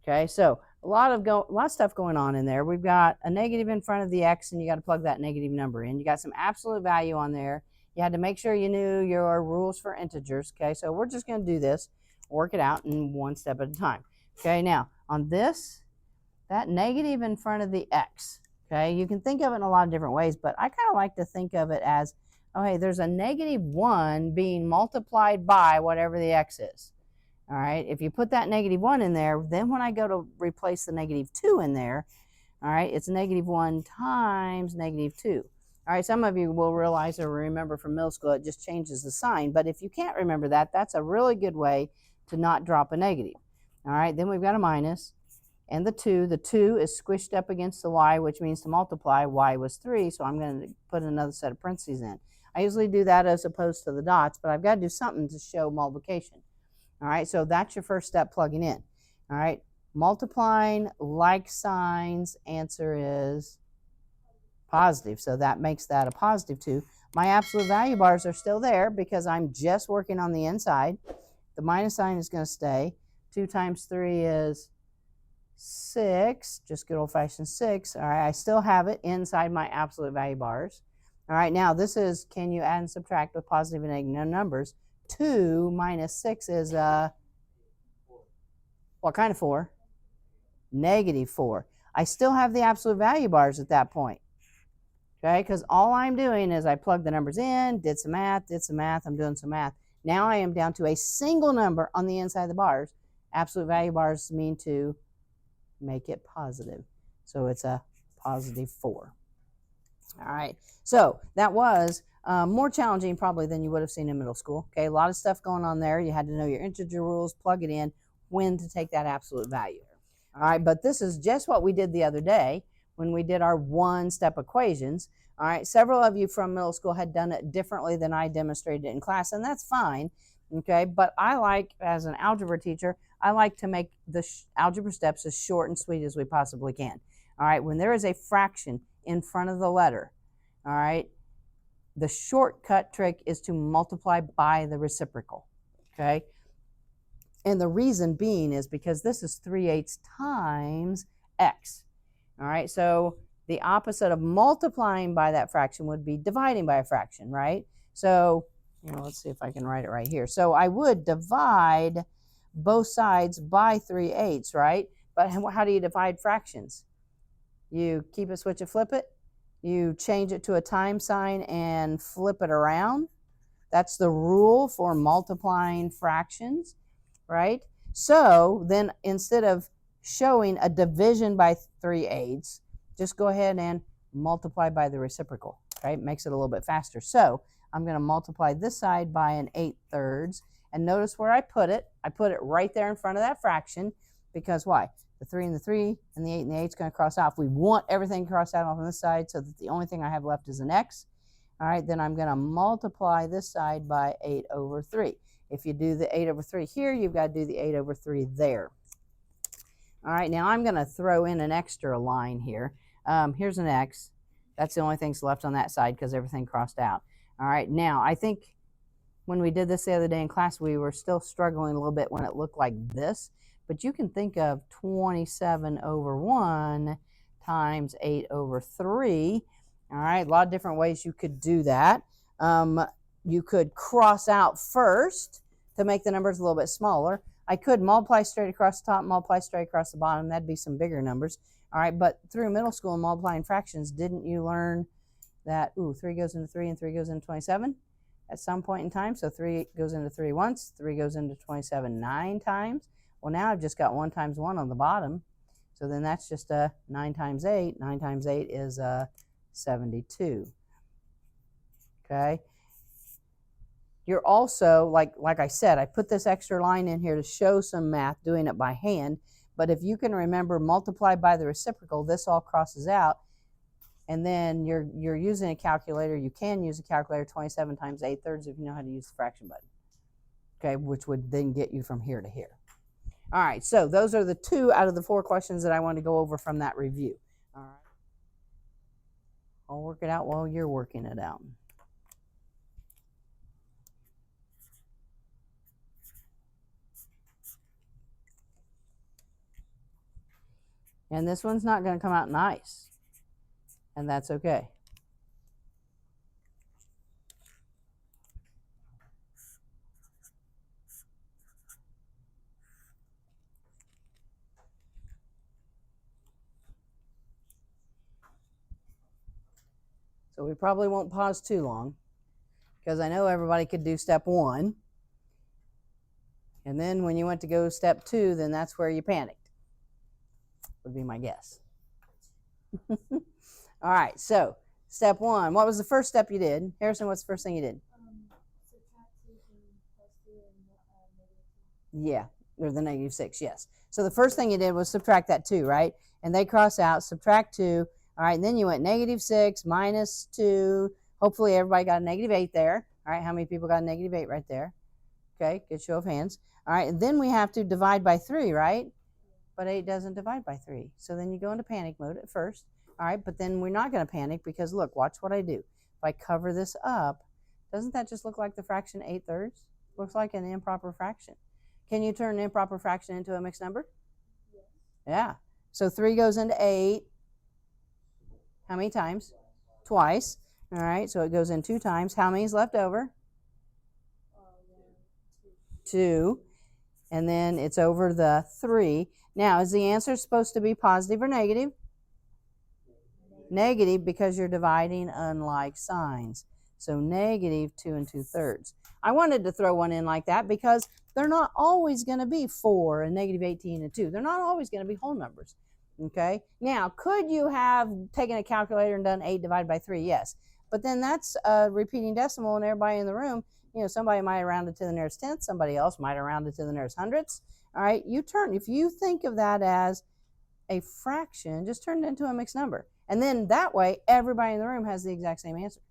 Okay, so a lot of stuff going on in there. We've got a negative in front of the x, and you got to plug that negative number in. You got some absolute value on there. You had to make sure you knew your rules for integers. Okay, so we're just going to do this, work it out in one step at a time. Okay, now on this, that negative in front of the x. Okay, you can think of it in a lot of different ways, but I kind of like to think of it as, okay, there's a -1 being multiplied by whatever the x is. All right, if you put that -1 in there, then when I go to replace the -2 in there, all right, it's -1 times -2. All right, some of you will realize or remember from middle school, it just changes the sign. But if you can't remember that, that's a really good way to not drop a negative. All right, then we've got a minus and the 2. The 2 is squished up against the y, which means to multiply. Y was 3, so I'm going to put another set of parentheses in. I usually do that as opposed to the dots, but I've got to do something to show multiplication. All right, so that's your first step plugging in. All right, multiplying like signs, answer is positive. So that makes that a positive 2. My absolute value bars are still there because I'm just working on the inside. The minus sign is going to stay. 2 times 3 is 6, just good old-fashioned 6. All right, I still have it inside my absolute value bars. All right, now this is, can you add and subtract with positive and negative numbers? 2 minus 6 is what kind of 4? -4. I still have the absolute value bars at that point. Okay, because all I'm doing is I plug the numbers in, did some math, I'm doing some math. Now I am down to a single number on the inside of the bars. Absolute value bars mean to make it positive. So it's a +4. All right, so that was more challenging probably than you would have seen in middle school. Okay, a lot of stuff going on there. You had to know your integer rules, plug it in, when to take that absolute value. All right, but this is just what we did the other day when we did our one-step equations. All right, several of you from middle school had done it differently than I demonstrated it in class, and that's fine. Okay, but I like, as an algebra teacher, I like to make the algebra steps as short and sweet as we possibly can. All right, when there is a fraction in front of the letter, all right, the shortcut trick is to multiply by the reciprocal, okay? And the reason being is because this is 3/8 times x, all right? So the opposite of multiplying by that fraction would be dividing by a fraction, right? So, let's see if I can write it right here. So I would divide both sides by 3/8, right? But how do you divide fractions? You keep it, switch it, flip it. You change it to a time sign and flip it around. That's the rule for multiplying fractions, right? So then instead of showing a division by 3/8, just go ahead and multiply by the reciprocal, right? Makes it a little bit faster. So I'm going to multiply this side by an 8/3. And notice where I put it. I put it right there in front of that fraction because why? The 3 and the 3 and the 8 and the 8 is going to cross off. We want everything crossed out on this side so that the only thing I have left is an x. All right, then I'm going to multiply this side by 8/3. If you do the 8/3 here, you've got to do the 8/3 there. All right, now I'm going to throw in an extra line here. Here's an x. That's the only thing that's left on that side because everything crossed out. All right, now I think when we did this the other day in class, we were still struggling a little bit when it looked like this. But you can think of 27/1 times 8/3. All right, a lot of different ways you could do that. You could cross out first to make the numbers a little bit smaller. I could multiply straight across the top, multiply straight across the bottom. That'd be some bigger numbers. All right, but through middle school multiplying fractions, didn't you learn that, 3 goes into 3 and 3 goes into 27 at some point in time? So 3 goes into 3 once, 3 goes into 27 9 times. Well, now I've just got 1 times 1 on the bottom. So then that's just 9 times 8. 9 times 8 is 72. Okay. You're also, like I said, I put this extra line in here to show some math, doing it by hand. But if you can remember, multiply by the reciprocal, this all crosses out. And then you're using a calculator. You can use a calculator, 27 times 8/3 if you know how to use the fraction button. Okay, which would then get you from here to here. All right, so those are the 2 out of the 4 questions that I want to go over from that review. All right. I'll work it out while you're working it out. And this one's not going to come out nice. And that's okay. So we probably won't pause too long, because I know everybody could do step 1. And then when you went to go step 2, then that's where you panicked, would be my guess. All right, so step 1. What was the first step you did? Harrison, what's the first thing you did? Subtract 2 from +2 and -2. Yeah, or the -6, yes. So the first thing you did was subtract that 2, right? And they cross out, subtract 2. All right, and then you went -6 -2. Hopefully everybody got a -8 there. All right, how many people got a -8 right there? Okay, good show of hands. All right, and then we have to divide by 3, right? But 8 doesn't divide by 3. So then you go into panic mode at first. All right, but then we're not going to panic, because look, watch what I do. If I cover this up, doesn't that just look like the fraction 8/3? Looks like an improper fraction. Can you turn an improper fraction into a mixed number? Yes. Yeah. So 3 goes into 8. How many times? Twice. All right, so it goes in 2 times. How many is left over? 2. And then it's over the 3. Now, is the answer supposed to be positive or negative? Negative, because you're dividing unlike signs. So negative 2 2/3. I wanted to throw one in like that because they're not always going to be 4 and -18 and 2. They're not always going to be whole numbers. Okay. Now, could you have taken a calculator and done 8 divided by 3? Yes. But then that's a repeating decimal, and everybody in the room, somebody might have rounded to the nearest tenth, somebody else might have rounded to the nearest hundredths. All right. If you think of that as a fraction, just turn it into a mixed number. And then that way, everybody in the room has the exact same answer.